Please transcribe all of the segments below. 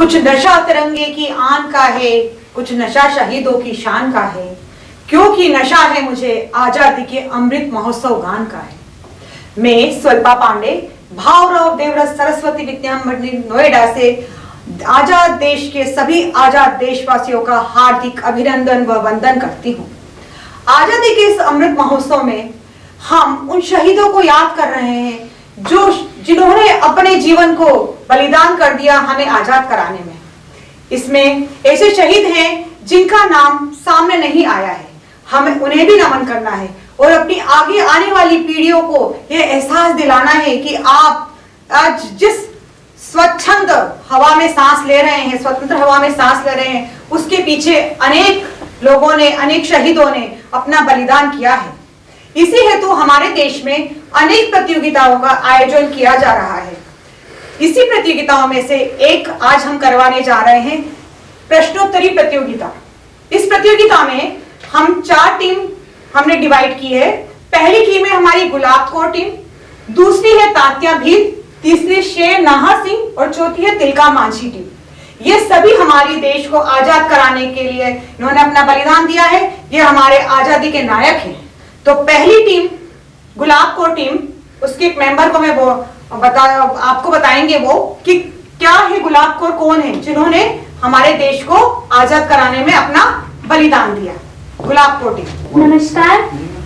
कुछ नशा तिरंगे की आन का है, कुछ नशा शहीदों की शान का है, क्योंकि नशा है मुझे आजादी के अमृत महोत्सव गान का है। मैं स्वल्पा पांडे भावराव देवव्रत सरस्वती विद्या मंदिर नोएडा से आजाद देश के सभी आजाद देशवासियों का हार्दिक अभिनंदन व वंदन करती हूँ। आजादी के इस अमृत महोत्सव में हम उन शहीदों को याद कर रहे हैं जिन्होंने अपने जीवन को बलिदान कर दिया हमें आजाद कराने में। इसमें ऐसे शहीद हैं जिनका नाम सामने नहीं आया है, हमें उन्हें भी नमन करना है और अपनी आगे आने वाली पीढ़ियों को यह एहसास दिलाना है कि आप आज जिस स्वच्छंद हवा में सांस ले रहे हैं, स्वतंत्र हवा में सांस ले रहे हैं, उसके पीछे अनेक लोगों ने, अनेक शहीदों ने अपना बलिदान किया है। इसी हेतु हमारे देश में अनेक प्रतियोगिताओं का आयोजन किया जा रहा है। इसी प्रतियोगिताओं में से एक आज हम करवाने जा रहे हैं प्रश्नोत्तरी प्रतियोगिता। इस प्रतियोगिता में हम 4 टीम हमने डिवाइड की है। पहली टीम है हमारी गुलाब कौर टीम, दूसरी है तात्या भील, तीसरी शेर नाहर सिंह और चौथी है तिलका मांझी टीम। ये सभी हमारी देश को आजाद कराने के लिए इन्होंने अपना बलिदान दिया है। ये हमारे आजादी के नायक हैं। तो पहली टीम गुलाब कौर टीम, उसके एक मेंबर को मैं आपको बताएंगे वो कि क्या है गुलाब कौर, कौन है जिन्होंने हमारे देश को आजाद कराने में अपना बलिदान दिया। गुलाब कौर टीम। नमस्कार,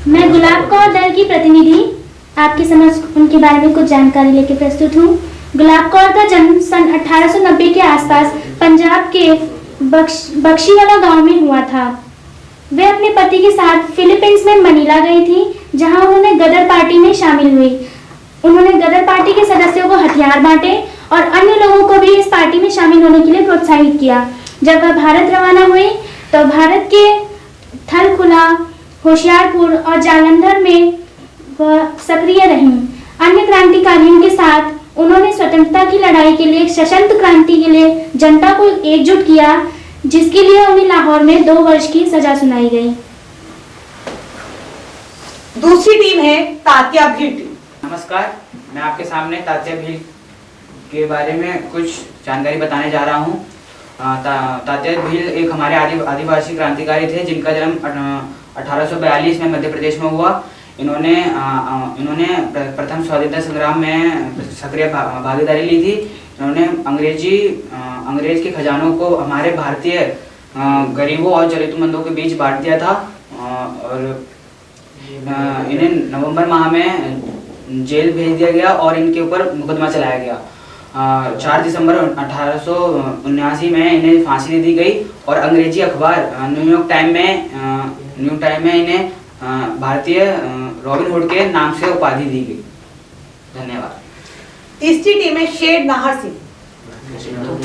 मैं गुलाब कौर दल की प्रतिनिधि आपके समक्ष उनके बारे में कुछ जानकारी लेकर प्रस्तुत हूँ। गुलाब कौर का जन्म सन 1890 के आसपास पंजाब के बख्शीवाला गांव में हुआ था। वे अपने पति के साथ फिलीपींस में मनीला गई थी, जहां उन्होंने गदर पार्टी में शामिल हुई। उन्होंने गदर पार्टी के सदस्यों को हथियार बांटे और अन्य लोगों को भी इस पार्टी में शामिल होने के लिए प्रोत्साहित किया। जब वह भारत रवाना हुई तो भारत के थलकुला, होशियारपुर और जालंधर में वह सक्रिय रहीं। अन्य क्रांतिकारियों के साथ उन्होंने स्वतंत्रता की लड़ाई के लिए सशस्त्र क्रांति के लिए जनता को एकजुट किया, जिसके लिए उन्हें लाहौर में 2 वर्ष की सजा सुनाई गई। दूसरी टीम है तात्या भील टीम। नमस्कार, मैं आपके सामने तात्या भील के बारे में कुछ जानकारी बताने जा रहा हूँ। तात्या भील एक हमारे आदिवासी क्रांतिकारी थे जिनका जन्म 1842 में मध्य प्रदेश में हुआ। इन्होंने प्रथम स्वतंत्रता संग्राम में सक्रिय भागीदारी ली थी। इन्होंने अंग्रेज के खजानों को हमारे भारतीय गरीबों और जरूरतमंदों के बीच बांट दिया था और इन्हें नवंबर माह में जेल भेज दिया गया और इनके ऊपर मुकदमा चलाया गया। 4 दिसंबर 1879 में इन्हें फांसी दे दी गई और अंग्रेजी अखबार न्यूयॉर्क टाइम में इन्हें भारतीय रॉबिन हुड के नाम से उपाधि दी गई। धन्यवाद। तीसरी टीम है शेर नाहर सिंह।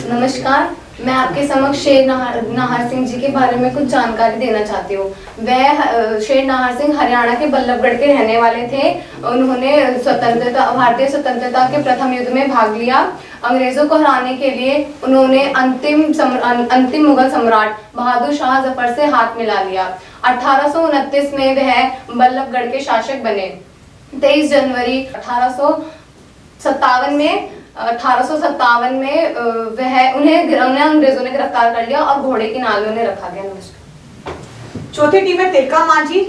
नमस्कार, मैं आपके समक्ष शेर नाहर सिंह जी के बारे में कुछ जानकारी देना चाहती हूँ। वह शेर नाहर सिंह हरियाणा के बल्लभगढ़ के रहने वाले थे। उन्होंने भारतीय स्वतंत्रता के प्रथम युद्ध में भाग लिया। अंग्रेजों को हराने के लिए उन्होंने अंतिम मुगल सम्राट बहादुर शाह जफर से हाथ मिला लिया। 1829 में वह बल्लभगढ़ के शासक बने। 23 जनवरी 1857 में उन्हें अंग्रेजों ने गिरफ्तार कर लिया और घोड़े की नाल में रखा गया। नमस्कार। चौथी टीम है तिलका मांझी।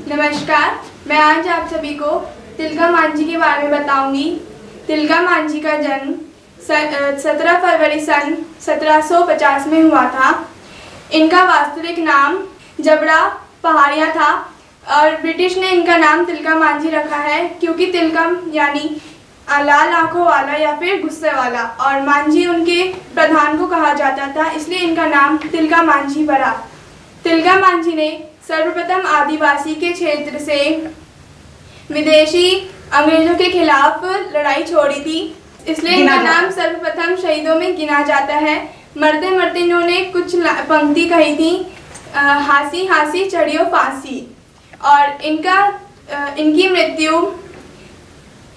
नमस्कार, मैं आज आप सभी को तिलका मांझी के बारे में बताऊंगी। तिलका मांझी का जन्म 17 फरवरी सन 1750 में हुआ था। इनका वास्तविक नाम जबड़ा पहाड़िया था और ब्रिटिश ने इनका नाम तिलका मांझी रखा है क्योंकि तिलकम यानी लाल आंखों वाला या फिर गुस्से वाला और मांझी उनके प्रधान को कहा जाता था, इसलिए इनका नाम तिलका मांझी पड़ा। तिलका मांझी ने सर्वप्रथम आदिवासी के क्षेत्र से विदेशी अंग्रेजों के खिलाफ लड़ाई छोड़ी थी, इसलिए इनका नाम सर्वप्रथम शहीदों में गिना जाता है। मरते मरते इन्होंने कुछ पंक्ति कही थी, हासी हासी चढ़ियो फांसी, और इनकी मृत्यु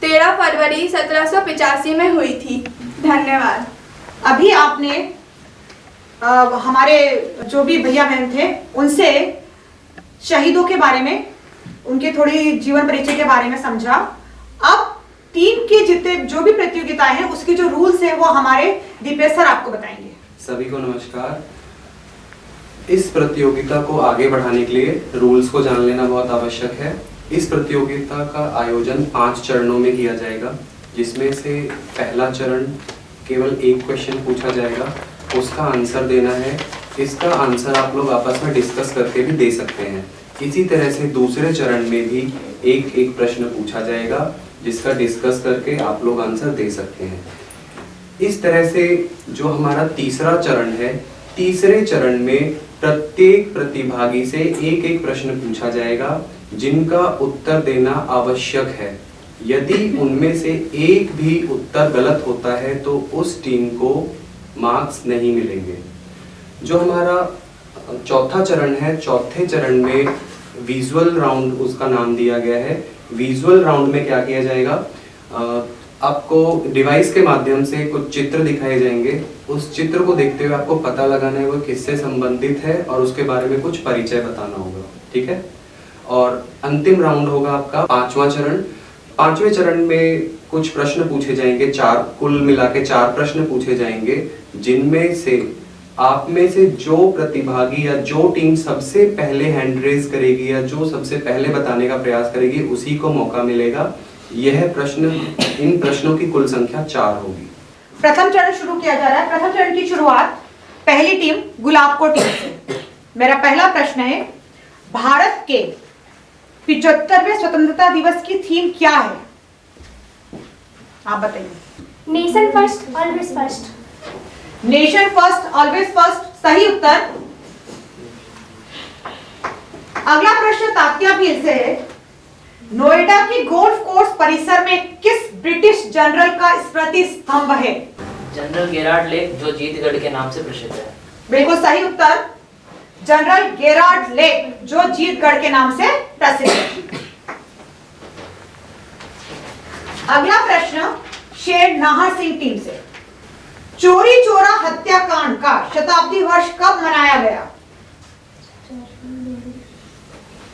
13 फरवरी 1785 में हुई थी। धन्यवाद। अभी आपने हमारे जो भी भैया बहन थे उनसे शहीदों के बारे में, उनके थोड़ी जीवन परिचय के बारे में समझा। अब टीम के जितने जो भी प्रतियोगिताएं हैं उसके जो रूल्स हैं वो हमारे दीपेश सर आपको बताएंगे। सभी को नमस्कार। इस प्रतियोगिता को आगे बढ़ाने के लिए रूल्स को जान लेना बहुत आवश्यक है। इस प्रतियोगिता का आयोजन 5 चरणों में किया जाएगा, जिसमें से पहला चरण केवल एक क्वेश्चन पूछा जाएगा, उसका आंसर देना है। इसका आंसर आप लोग आपस में डिस्कस करके भी दे सकते हैं। इसी तरह से दूसरे चरण में भी एक एक प्रश्न पूछा जाएगा, जिसका डिस्कस करके आप लोग आंसर दे सकते हैं। इस तरह से जो हमारा तीसरा चरण है, तीसरे चरण में प्रत्येक प्रतिभागी से एक एक प्रश्न पूछा जाएगा, जिनका उत्तर देना आवश्यक है। यदि उनमें से एक भी उत्तर गलत होता है तो उस टीम को मार्क्स नहीं मिलेंगे। जो हमारा चौथा चरण है, चौथे चरण में विजुअल राउंड उसका नाम दिया गया है। विजुअल राउंड में क्या किया जाएगा, आपको डिवाइस के माध्यम से कुछ चित्र दिखाए जाएंगे। उस चित्र को देखते हुए आपको पता लगाना है वो किससे संबंधित है और उसके बारे में कुछ परिचय बताना होगा, ठीक है। और अंतिम राउंड होगा आपका 5वां चरण। 5वें चरण में कुछ प्रश्न पूछे जाएंगे, कुल मिला के 4 प्रश्न पूछे जाएंगे, जिनमें से आप में से जो प्रतिभागी या जो टीम सबसे पहले हैंड रेज करेगी या जो सबसे पहले बताने का प्रयास करेगी, उसी को मौका मिलेगा। यह प्रश्न, इन प्रश्नों की कुल संख्या 4 होगी। प्रथम चरण शुरू किया जा रहा है। प्रथम चरण की शुरुआत पहली टीम गुलाबकोट टीम से। मेरा पहला प्रश्न है, भारत के 75वें स्वतंत्रता दिवस की थीम क्या है? आप बताइए। Nation first always first. Nation first always first, सही उत्तर। अगला प्रश्न तात्या भील से है, नोएडा की गोल्फ कोर्स परिसर में किस ब्रिटिश जनरल का स्मृति स्तंभ है? जनरल गेरार्ड लेक, जो जीतगढ़ के नाम से प्रसिद्ध है। बिल्कुल सही उत्तर, जनरल गेरार्ड लेक, जो जीतगढ़ के नाम से प्रसिद्ध है। अगला प्रश्न शेर नाहर सिंह टीम से, चोरी चोरा हत्याकांड का शताब्दी वर्ष कब मनाया गया?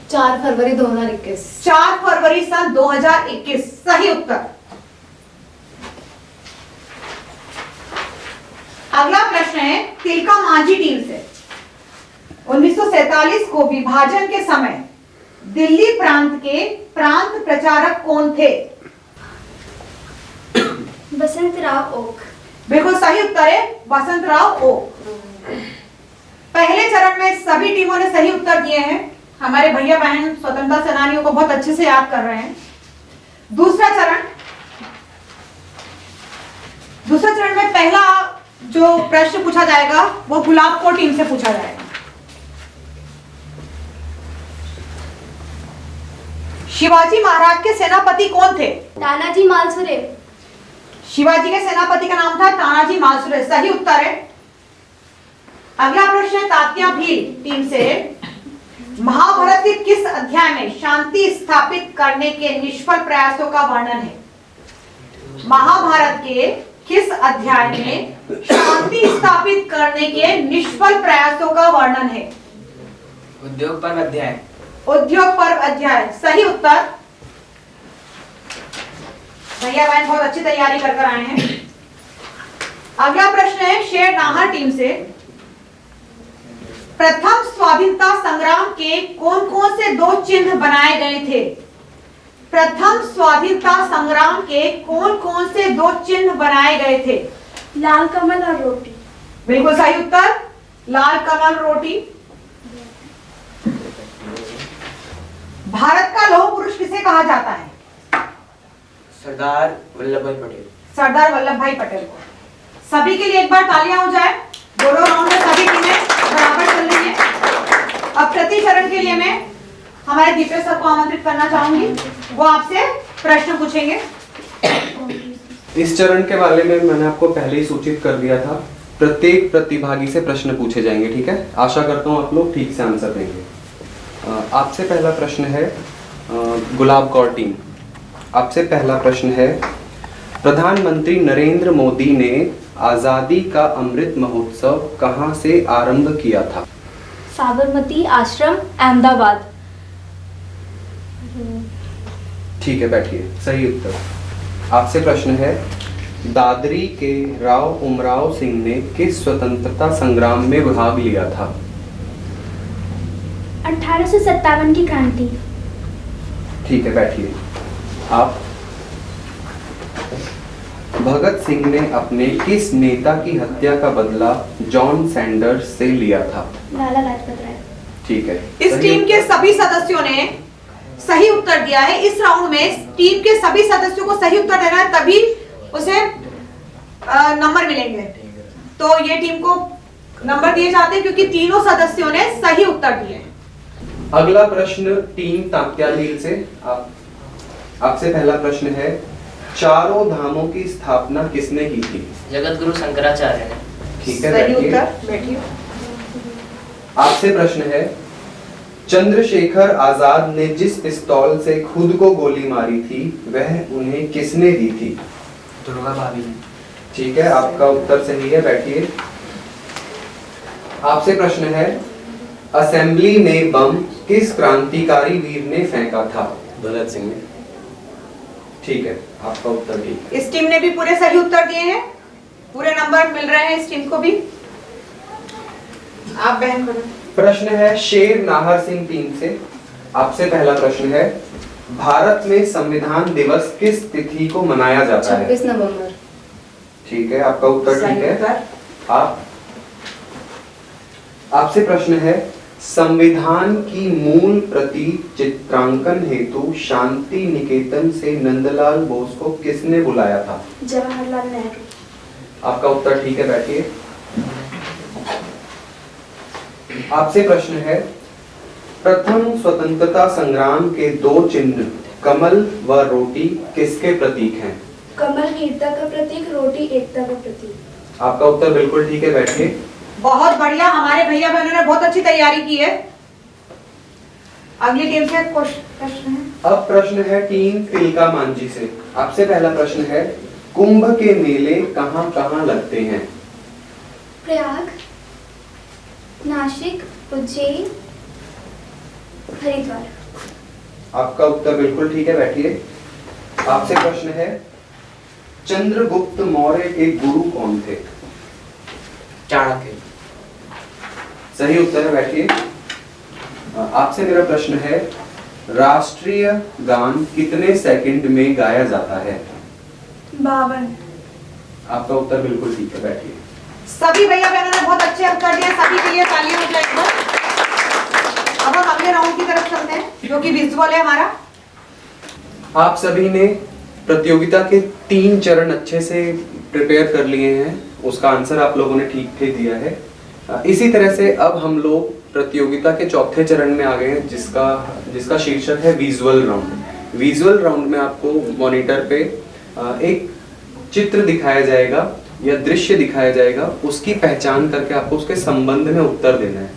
4 फरवरी 2021। 4 फरवरी सन 2021, सही उत्तर। अगला प्रश्न है तिलका मांझी टीम से, 1947 को विभाजन के समय दिल्ली प्रांत के प्रांत प्रचारक कौन थे? वसंतराव ओक। बिल्कुल सही उत्तर है, वसंतराव ओक। पहले चरण में सभी टीमों ने सही उत्तर दिए हैं। हमारे भैया बहन स्वतंत्रता सेनानियों को बहुत अच्छे से याद कर रहे हैं। दूसरा चरण में पहला जो प्रश्न पूछा जाएगा वो गुलाबकोट टीम से पूछा जाएगा। शिवाजी महाराज के सेनापति कौन थे? तानाजी मालसुरे। शिवाजी के सेनापति का नाम था तानाजी मालसुरे, सही उत्तर है। अगला प्रश्न तात्या भील टीम से, महाभारत के किस अध्याय में शांति स्थापित करने के निष्फल प्रयासों का वर्णन है? महाभारत के किस अध्याय में शांति स्थापित करने के निष्फल प्रयासों का वर्णन है? उद्योग पर्व अध्याय। उद्योग पर्व अध्याय, सही उत्तर। भैया बहन बहुत अच्छी तैयारी कर आए हैं। अगला प्रश्न है शेर नाहर टीम से, प्रथम स्वाधीनता संग्राम के कौन कौन से 2 चिन्ह बनाए गए थे? प्रथम स्वाधीनता संग्राम के कौन कौन से 2 चिन्ह बनाए गए थे? लाल कमल और रोटी। बिल्कुल सही उत्तर, लाल कमल रोटी। भारत का लौह पुरुष किसे कहा जाता है? सरदार वल्लभ भाई पटेल। सरदार वल्लभ भाई पटेल को। सभी के लिए एक बार तालियां हो जाए। दोनों राउंड में सभी टीमें बराबर चल रही हैं। अब प्रति चरण के लिए मैं हमारे दीपेश सर को आमंत्रित करना चाहूंगी, वो आपसे प्रश्न पूछेंगे। इस चरण के बारे में मैंने आपको पहले ही सूचित कर दिया था। प्रत्येक प्रतिभागी से प्रश्न पूछे जाएंगे, ठीक है। आशा करता हूँ आप लोग ठीक से आंसर देंगे। आपसे पहला प्रश्न है गुलाबकोट टीम। आपसे पहला प्रश्न है, प्रधानमंत्री नरेंद्र मोदी ने आजादी का अमृत महोत्सव कहां से आरंभ किया था? साबरमती आश्रम, अहमदाबाद। ठीक है, बैठिए। सही उत्तर। आपसे प्रश्न है, दादरी के राव उमराव सिंह ने किस स्वतंत्रता संग्राम में भाग लिया था? 1857 की क्रांति। ठीक है, बैठिए। आप भगत सिंह ने अपने किस नेता की हत्या का बदला जॉन सैंडर्स से लिया था? लाला लाजपत राय। ठीक है। इस टीम के सभी सदस्यों ने सही उत्तर दिया है। इस राउंड में टीम के सभी सदस्यों को सही उत्तर देना है, तभी उसे नंबर मिलेंगे। तो ये टीम को नंबर दिए जाते हैं क्योंकि तीनों सदस्यों ने सही उत्तर दिए। अगला प्रश्न टीम तात्या भील से। आपसे पहला प्रश्न है, चारों धामों की स्थापना किसने की थी? जगत गुरु शंकराचार्य ने। ठीक है, सही बैठिए। उत्तर, बैठिए। आपसे प्रश्न है, चंद्रशेखर आजाद ने जिस पिस्तौल से खुद को गोली मारी थी वह उन्हें किसने दी थी? दुर्गा भाभी ने। ठीक है, आपका उत्तर सही है, बैठिए। आपसे प्रश्न है, असेंबली में बम किस क्रांतिकारी वीर ने फेंका था? भगत सिंह ने। ठीक है, आपका उत्तर ठीक। इस टीम ने भी पूरे सही उत्तर दिए हैं, पूरे नंबर मिल रहे हैं इस टीम को भी। आप बहन करो। प्रश्न है शेर नाहर सिंह टीम से। आपसे पहला प्रश्न है, भारत में संविधान दिवस किस तिथि को मनाया जाता है? 26 नवंबर। ठीक है, आपका उत्तर ठीक सही है। उत्तर। आपसे प्रश्न है, संविधान की मूल प्रति चित्रांकन हेतु शांति निकेतन से नंदलाल बोस को किसने बुलाया था? जवाहरलाल नेहरू। आपका उत्तर ठीक है, बैठिए। आपसे प्रश्न है, प्रथम स्वतंत्रता संग्राम के दो चिन्ह कमल व रोटी किसके प्रतीक हैं? कमल वीरता का प्रतीक, रोटी एकता का प्रतीक। आपका उत्तर बिल्कुल ठीक है, बैठिए। बहुत बढ़िया, हमारे भैया बहनों ने बहुत अच्छी तैयारी की है। अगली टीम से प्रश्न है। अब प्रश्न है टीम तिलका मांझी से। आपसे पहला प्रश्न है, कुंभ के मेले कहाँ कहाँ लगते हैं? प्रयाग, नासिक, उज्जैन, हरिद्वार। आपका उत्तर बिल्कुल ठीक है, बैठिए। आपसे प्रश्न है, चंद्रगुप्त मौर्य के गुरु कौन थे? चाणक्य। सही उत्तर है, बैठिए। आपसे मेरा प्रश्न है, राष्ट्रीय गान कितने सेकंड में गाया जाता है? 52। आपका उत्तर बिल्कुल ठीक है, बैठिए। सभी भैया बहनों ने बहुत अच्छे उत्तर दिए, सभी के लिए तालियां हो जाए एक बार। अब हम अगले राउंड की तरफ चलते हैं जो कि विजुअल है हमारा। आप सभी ने प्रतियोगिता के 3 चरण अच्छे से प्रिपेयर कर लिए हैं, उसका आंसर आप लोगों ने ठीक ठीक दिया है। इसी तरह से अब हम लोग प्रतियोगिता के चौथे चरण में आ गए हैं, जिसका शीर्षक है विजुअल राउंड। विजुअल राउंड में आपको मॉनिटर पे एक चित्र दिखाया जाएगा या दृश्य दिखाया जाएगा, उसकी पहचान करके आपको उसके संबंध में उत्तर देना है।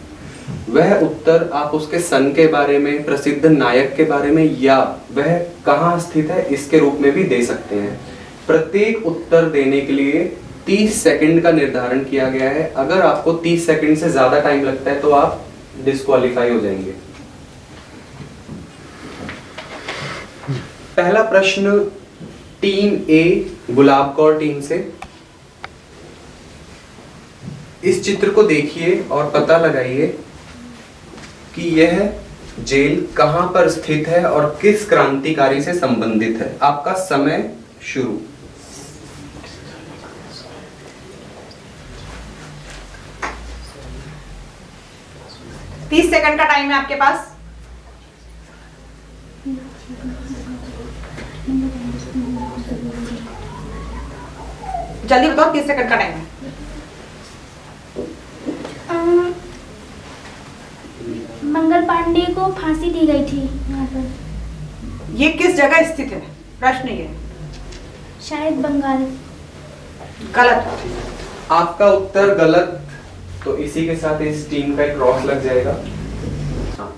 वह उत्तर आप उसके सन के बारे में, प्रसिद्ध नायक के बारे में या वह कहाँ स्थित है इसके रूप में भी दे सकते हैं। प्रत्येक उत्तर देने के लिए 30 सेकंड का निर्धारण किया गया है। अगर आपको 30 सेकंड से ज्यादा टाइम लगता है तो आप डिस्क्वालीफाई हो जाएंगे। पहला प्रश्न टीम ए गुलाब कौर टीम से। इस चित्र को देखिए और पता लगाइए कि यह जेल कहां पर स्थित है और किस क्रांतिकारी से संबंधित है। आपका समय शुरू। तीस सेकंड का टाइम है आपके पास। जल्दी बताओ, 30 सेकंड का टाइम है। मंगल पांडे को फांसी दी गई थी यहाँ पर। ये किस जगह स्थित है? प्रश्न ये शायद बंगाल। गलत। आपका उत्तर गलत, तो इसी के साथ इस टीम का एक क्रॉस लग जाएगा।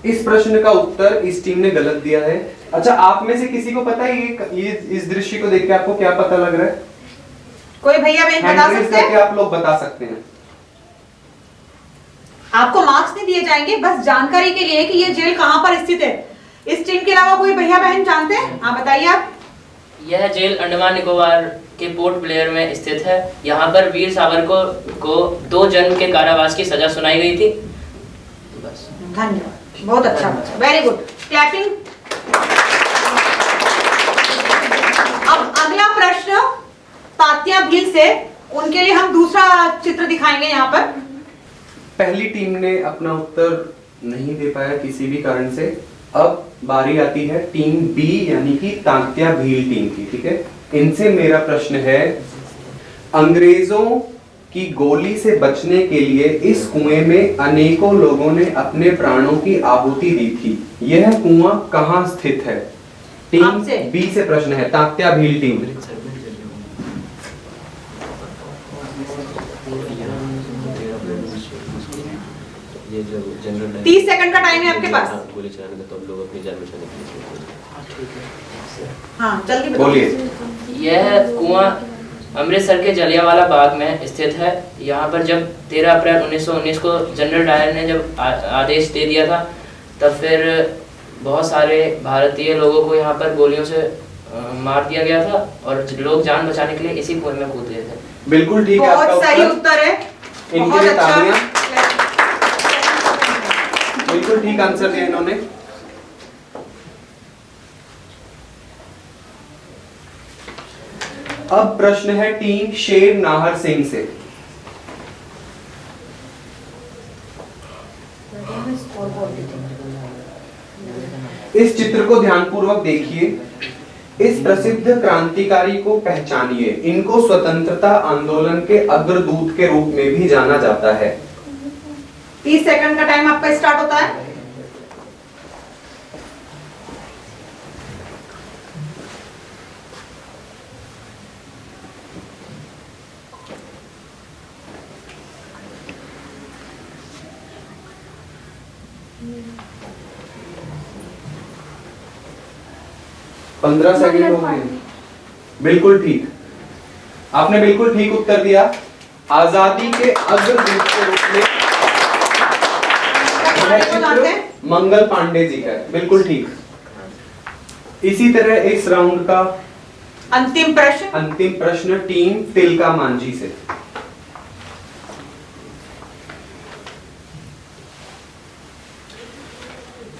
इस प्रश्न का उत्तर इस टीम ने गलत दिया है। अच्छा, आप में से किसी को पता है ये इस दृश्य को देख के आपको क्या पता लग रहा है? कोई भैया बहन बता हैंड रेज सकते करके हैं? आप लोग बता सकते हैं। आपको मार्क्स नहीं दिए जाएंगे, बस जानकारी के लिए कि ये जेल कहां पर स्थित है। इस टीम के अलावा कोई भैया बहन जानते हैं? हाँ बताइए आप। यह जेल अंडमान निकोबार के पोर्ट ब्लेयर में स्थित है। यहाँ पर वीर सावरकर को 2 जन्म के कारावास की सजा सुनाई गई थी। बस। धन्यवाद, बहुत अच्छा बच्चा, वेरी गुड, क्लैपिंग। अब अगला प्रश्न तात्या भील से, उनके लिए हम दूसरा चित्र दिखाएंगे यहाँ पर। पहली टीम ने अपना उत्तर नहीं दे पाया किसी भी कारण से। अब बारी आती है टीम बी यानी कि तात्या भील टीम की, ठीक है। इनसे मेरा प्रश्न है, अंग्रेजों की गोली से बचने के लिए इस कुएं में अनेकों लोगों ने अपने प्राणों की आहुति दी थी। यह कुआं कहाँ स्थित है? टीम बी से प्रश्न है, तात्या भील टीम। ये जो जनरल 30 सेकंड का टाइम है आपके पास। गोली चलाने का तो हम लोग अपनी जान बचाने के लिए। हाँ जल्दी बोलिए। यह कुआं अमृतसर के जलियांवाला बाग में स्थित है। यहाँ पर जब 13 अप्रैल 1919 को जनरल डायर ने जब आदेश दे दिया था, तब फिर बहुत सारे भारतीय लोगों को यहाँ पर गोलियों से मार दिया गया था और लोग जान बचाने के लिए इसी कुएं में कूद गए थे। बिल्कुल ठीक है आपका बहुत सही उत्तर है, इनके लिए तालियां। बिल्कुल ठीक आंसर दिया इन्होंने। अब प्रश्न है टीम शेर नाहर सिंह से। इस चित्र को ध्यानपूर्वक देखिए। इस प्रसिद्ध क्रांतिकारी को पहचानिए। इनको स्वतंत्रता आंदोलन के अग्रदूत के रूप में भी जाना जाता है। 30 सेकंड का टाइम आपका स्टार्ट होता है। पंद्रह सेकंड हो गए। बिल्कुल ठीक, आपने बिल्कुल ठीक उत्तर दिया। आजादी के अग्रदूत के रूप में मंगल पांडे जी का, बिल्कुल ठीक। इसी तरह इस राउंड का अंतिम प्रश्न टीम तिलका मांझी से।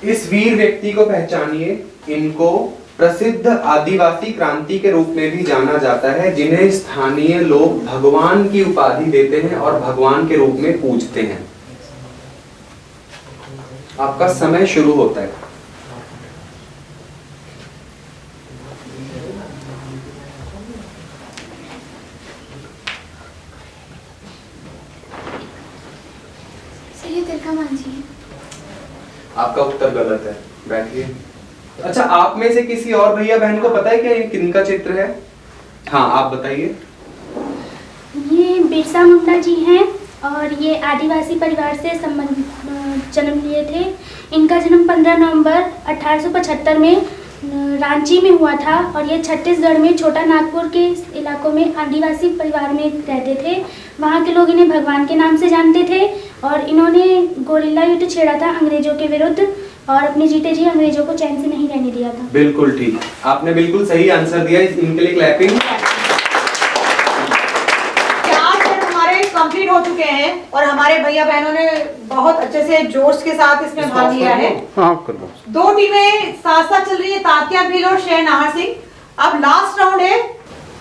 इस वीर व्यक्ति को पहचानिए। इनको प्रसिद्ध आदिवासी क्रांति के रूप में भी जाना जाता है, जिन्हें स्थानीय लोग भगवान की उपाधि देते हैं और भगवान के रूप में पूजते हैं। आपका समय शुरू होता है। तिलका मांझी। आपका उत्तर गलत है, बैठिए। अच्छा, आप में से किसी और भैया बहन को पता है क्या ये किनका चित्र है? हाँ, आप बताइए। ये बिरसा मुंडा जी हैं और ये आदिवासी परिवार से जन्म लिए थे। इनका जन्म 15 नवंबर 1875 में रांची में हुआ था और ये छत्तीसगढ़ में छोटा नागपुर के इलाकों में आदिवासी परिवार में रहते थे। वहाँ के लोग इन्हें भगवान के नाम से जानते थे और इन्होंने गोरिल्ला युद्ध छेड़ा था अंग्रेजों के विरुद्ध और अपने जीते जी अंग्रेजों को चैन से नहीं रहने दिया था। बिल्कुल ठीक, आपने बिल्कुल सही आंसर दिया। इनके लिए क्लैपिंग। हमारे कंप्लीट हो चुके हैं और हमारे भैया बहनों ने बहुत अच्छे से जोश के साथ इसमें भाग लिया है। दो टीमें साथ साथ चल रही है, तात्या भील और शेर नाहर सिंह। अब लास्ट राउंड है।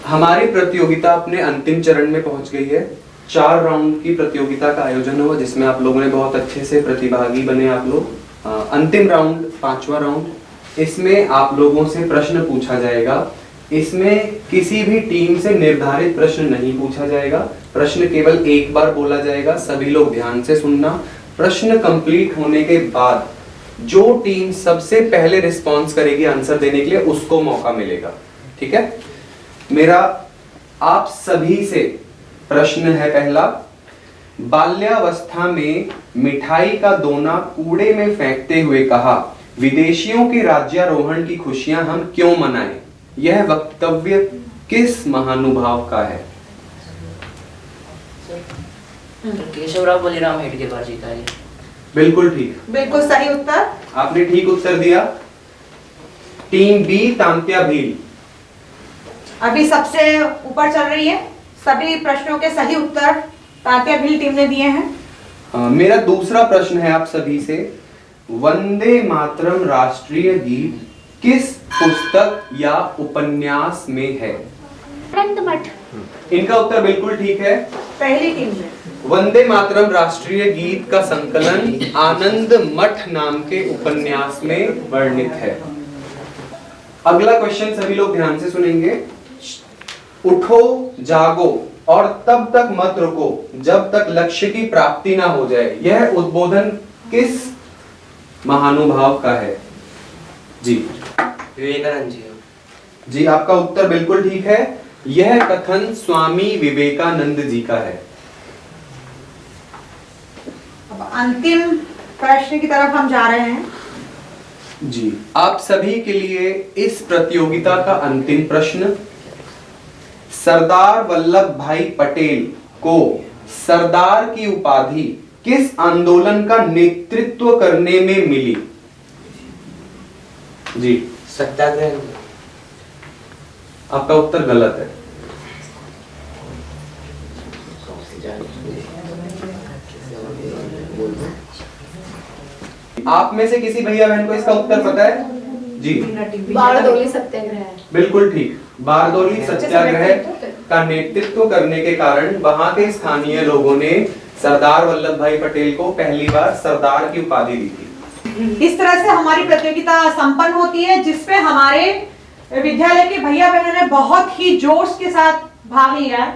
हमारी प्रतियोगिता अपने अंतिम चरण में पहुंच गई है। 4 राउंड की प्रतियोगिता का आयोजन हुआ, जिसमें आप लोगों ने बहुत अच्छे से प्रतिभागी बने आप लोग। अंतिम राउंड 5वां राउंड, इसमें आप लोगों से प्रश्न पूछा जाएगा। इसमें किसी भी टीम से निर्धारित प्रश्न नहीं पूछा जाएगा। प्रश्न केवल एक बार बोला जाएगा। सभी लोग ध्यान से सुनना। प्रश्न कंप्लीट होने के बाद जो टीम सबसे पहले रिस्पॉन्स करेगी आंसर देने के लिए, उसको मौका मिलेगा। ठीक है? मेरा आप सभी से प्रश्न है पहला, बाल्यावस्था में मिठाई का दोना कूड़े में फेंकते हुए कहा, विदेशियों के राज्यारोहण की खुशियां हम क्यों मनाएं? यह वक्तव्य किस महानुभाव का है? केशवराव बलिराम हेडगेवार जी का है। बिल्कुल ठीक, बिल्कुल सही उत्तर। आपने ठीक उत्तर दिया। टीम बी तांत्या भील, अभी सबसे ऊपर चल रही है। सभी प्रश्नों के सही उत्तर तात्या भील टीम ने दिए हैं। मेरा दूसरा प्रश्न है आप सभी से, वंदे मातरम राष्ट्रीय गीत किस पुस्तक या उपन्यास में है? आनंद मठ। इनका उत्तर बिल्कुल ठीक है, पहली टीम में। वंदे मातरम राष्ट्रीय गीत का संकलन आनंद मठ नाम के उपन्यास में वर्णित है। अगला क्वेश्चन सभी लोग ध्यान से सुनेंगे। उठो जागो और तब तक मत रुको जब तक लक्ष्य की प्राप्ति ना हो जाए, यह उद्बोधन किस महानुभाव का है? जी विवेकानंद जी। जी, आपका उत्तर बिल्कुल ठीक है। यह कथन स्वामी विवेकानंद जी का है। अब अंतिम प्रश्न की तरफ हम जा रहे हैं। जी, आप सभी के लिए इस प्रतियोगिता का अंतिम प्रश्न, सरदार वल्लभ भाई पटेल को सरदार की उपाधि किस आंदोलन का नेतृत्व करने में मिली? जी, सत्याग्रह। आपका उत्तर गलत है। आप में से किसी भैया बहन को इसका उत्तर पता है? जी, बारदोली सत्याग्रह है। बिल्कुल ठीक। बारदोली सत्याग्रह का नेतृत्व करने के कारण वहां के स्थानीय लोगों ने सरदार वल्लभ भाई पटेल को पहली बार सरदार की उपाधि दी थी। इस तरह से हमारी प्रतियोगिता संपन्न होती है, जिसपे हमारे विद्यालय के भैया बहनों ने बहुत ही जोश के साथ भाग लिया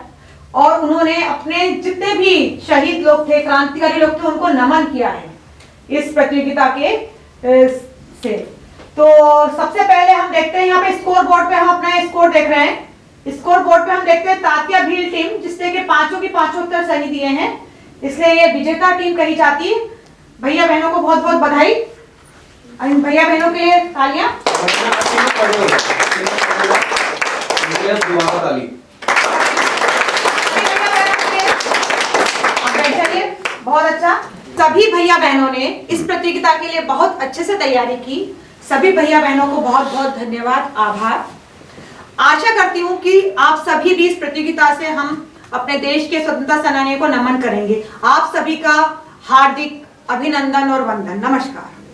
और उन्होंने अपने जितने भी शहीद लोग थे, क्रांतिकारी लोग थे, उनको नमन किया है इस प्रतियोगिता के से। तो सबसे पहले हम देखते हैं यहाँ पे स्कोर बोर्ड पे, हम अपना स्कोर देख रहे हैं। स्कोर बोर्ड पे हम देखते हैं तात्या भील टीम, जिसने के पांचों की पांचों उत्तर सही दिए हैं, इसलिए ये विजेता टीम कही जाती है। भैया बहनों को बहुत बहुत बधाई। भैया बहनों के लिए तालियां। बहुत अच्छा। सभी भैया बहनों ने इस प्रतियोगिता के लिए बहुत अच्छे से तैयारी की। सभी भैया बहनों को बहुत बहुत धन्यवाद, आभार। आशा करती हूँ कि आप सभी भी इस प्रतियोगिता से हम अपने देश के स्वतंत्रता सेनानियों को नमन करेंगे। आप सभी का हार्दिक अभिनंदन और वंदन। नमस्कार।